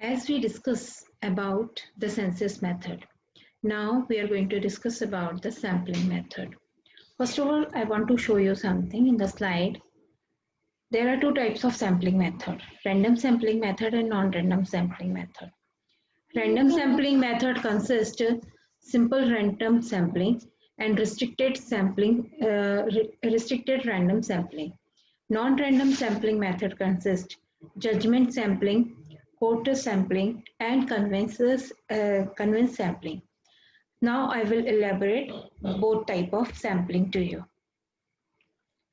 As we discuss about the census method, now we are going to discuss about the sampling method. First of all, I want to show you something in the slide. There are two types of sampling method, random sampling method and non-random sampling method. Random sampling method consists simple random sampling and restricted random sampling. Non-random sampling method consists judgment sampling, quota sampling, and convince sampling. Now I will elaborate both type of sampling to you.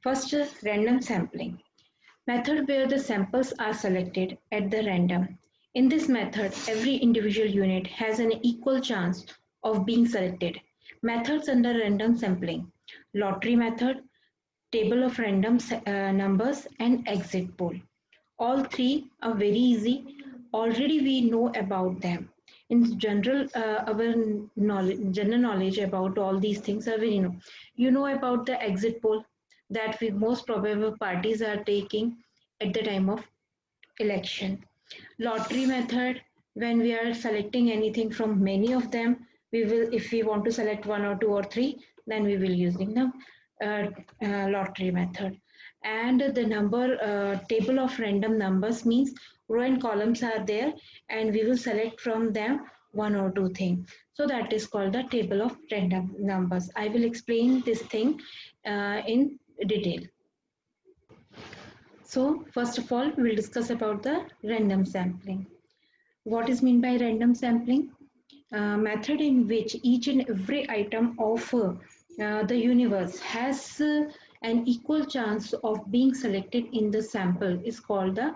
First, random sampling. Method where the samples are selected at the random. In this method, every individual unit has an equal chance of being selected. Methods under random sampling: lottery method, table of random numbers, and exit poll. All three are very easy. Already we know about them. In general, our general knowledge about all these things are very new. You know about the exit poll that we most probable parties are taking at the time of election. Lottery method, when we are selecting anything from many of them, we will, if we want to select one or two or three, then we will using the lottery method. And the number table of random numbers means row and columns are there, and we will select from them one or two things. So that is called the table of random numbers. I will explain this thing in detail. So first of all, we will discuss about the random sampling. What is meant by random sampling? Method in which each and every item of the universe has an equal chance of being selected in the sample is called the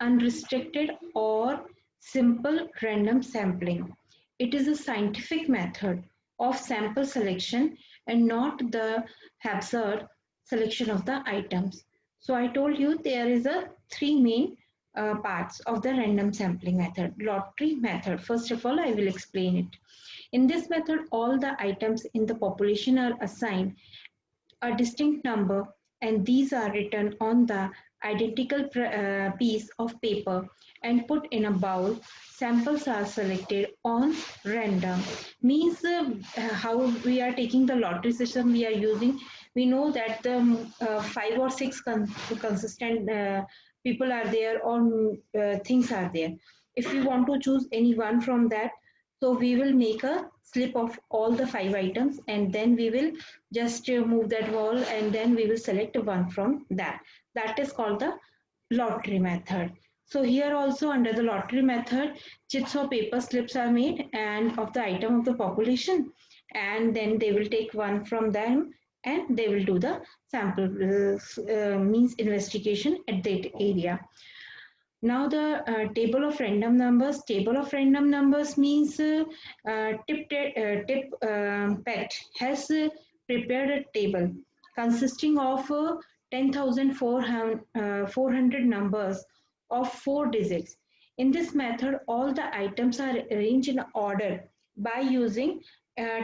unrestricted or simple random sampling. It is a scientific method of sample selection and not the haphazard selection of the items. So I told you there is a three main parts of the random sampling method. Lottery method. First of all, I will explain it. In this method, all the items in the population are assigned a distinct number, and these are written on the identical piece of paper and put in a bowl. Samples are selected on random. Means how we are taking the lottery system we are using. We know that the five or six consistent people are there or things are there. If we want to choose any one from that, so we will make a slip of all the five items, and then we will just move that wall, and then we will select one from that. That is called the lottery method. So here also under the lottery method, chits or paper slips are made and of the item of the population, and then they will take one from them and they will do the sample means investigation at that area. Now the table of random numbers. Table of random numbers means Tip Pet has prepared a table consisting of 10,400 numbers of 4 digits. In this method, all the items are arranged in order by using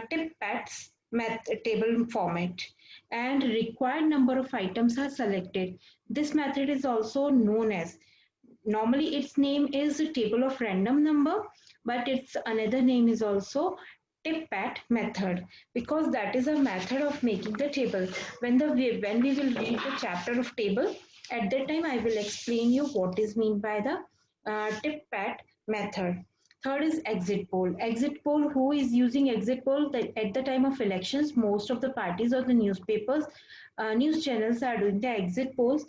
Tip Pet's table format, and required number of items are selected. This method is also known as, normally its name is table of random number, but its another name is also tip-pat method, because that is a method of making the table. When we will read the chapter of table, at that time I will explain you what is mean by the tip-pat method. Third is exit poll. Exit poll, who is using exit poll? That at the time of elections, most of the parties or the newspapers, news channels are doing the exit polls.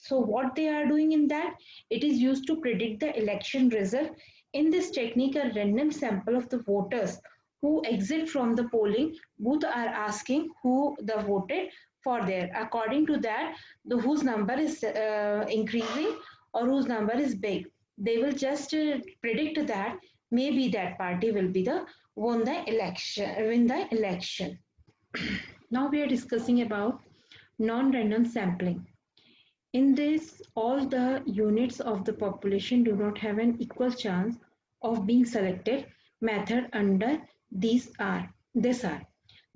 So what they are doing in that, it is used to predict the election result. In this technique, a random sample of the voters who exit from the polling booth are asking who the voted for there. According to that, the whose number is increasing or whose number is big, they will just predict that maybe that party will be the win the election. Now we are discussing about non-random sampling. In this, all the units of the population do not have an equal chance of being selected. Method under these are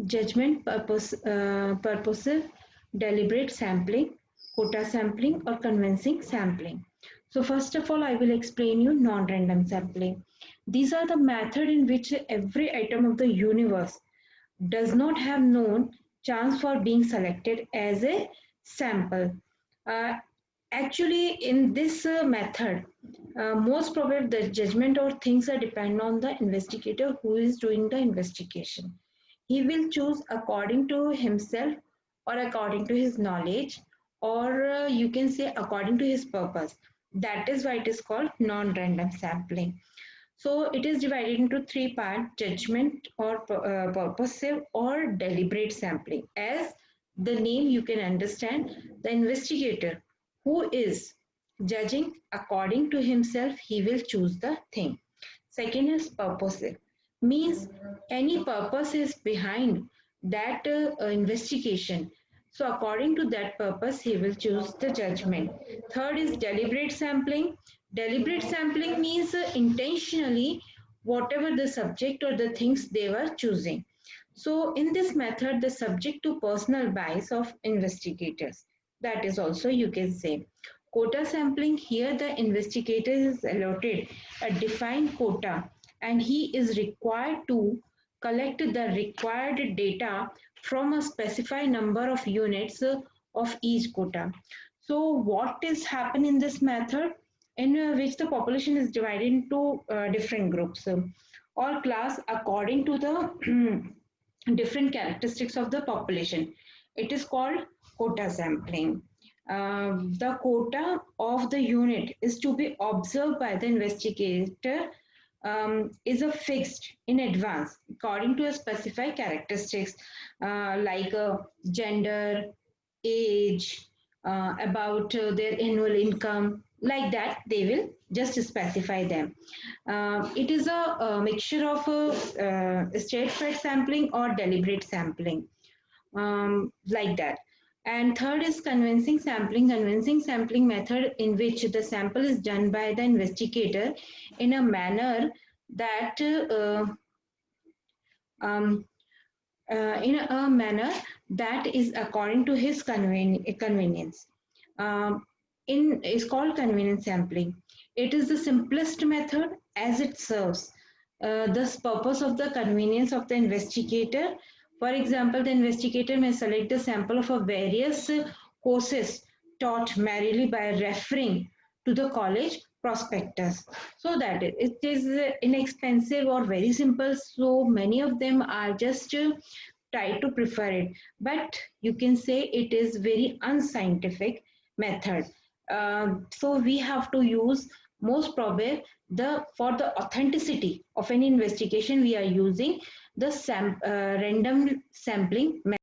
judgment purposive deliberate sampling, quota sampling or convincing sampling. So first of all, I will explain you non-random sampling. These are the method in which every item of the universe does not have known chance for being selected as a sample. Uh, Actually, in this method, most probably the judgment or things are depend on the investigator who is doing the investigation. He will choose according to himself or according to his knowledge, or you can say according to his purpose. That is why it is called non-random sampling. So it is divided into three parts: judgment or purposive or deliberate sampling. As the name you can understand, the investigator who is judging according to himself, he will choose the thing. Second is purposive, means any purpose is behind that investigation. So according to that purpose, he will choose the judgment. Third is deliberate sampling. Deliberate sampling means intentionally whatever the subject or the things they were choosing. So in this method, the subject to personal bias of investigators. That is also you can say. Quota sampling, here the investigator is allotted a defined quota and he is required to collect the required data from a specified number of units of each quota. So what is happen in this method, in which the population is divided into different groups, or class according to the different characteristics of the population. It is called quota sampling. The quota of the unit is to be observed by the investigator, is a fixed in advance according to a specified characteristics, like gender, age, about their annual income, like that they will just specify them. It is a mixture of straight sampling or deliberate sampling, like that. And third is convincing sampling. Convincing sampling method in which the sample is done by the investigator in a manner that um, in a manner that is according to his convenience. Um, in is called convenience sampling. It is the simplest method as it serves the purpose of the convenience of the investigator. For example, the investigator may select the sample of a various courses taught merely by referring to the college prospectus, so that it is inexpensive or very simple. So many of them are just try to prefer it, but you can say it is very unscientific method. So we have to use most probably the for the authenticity of any investigation we are using the random sampling method.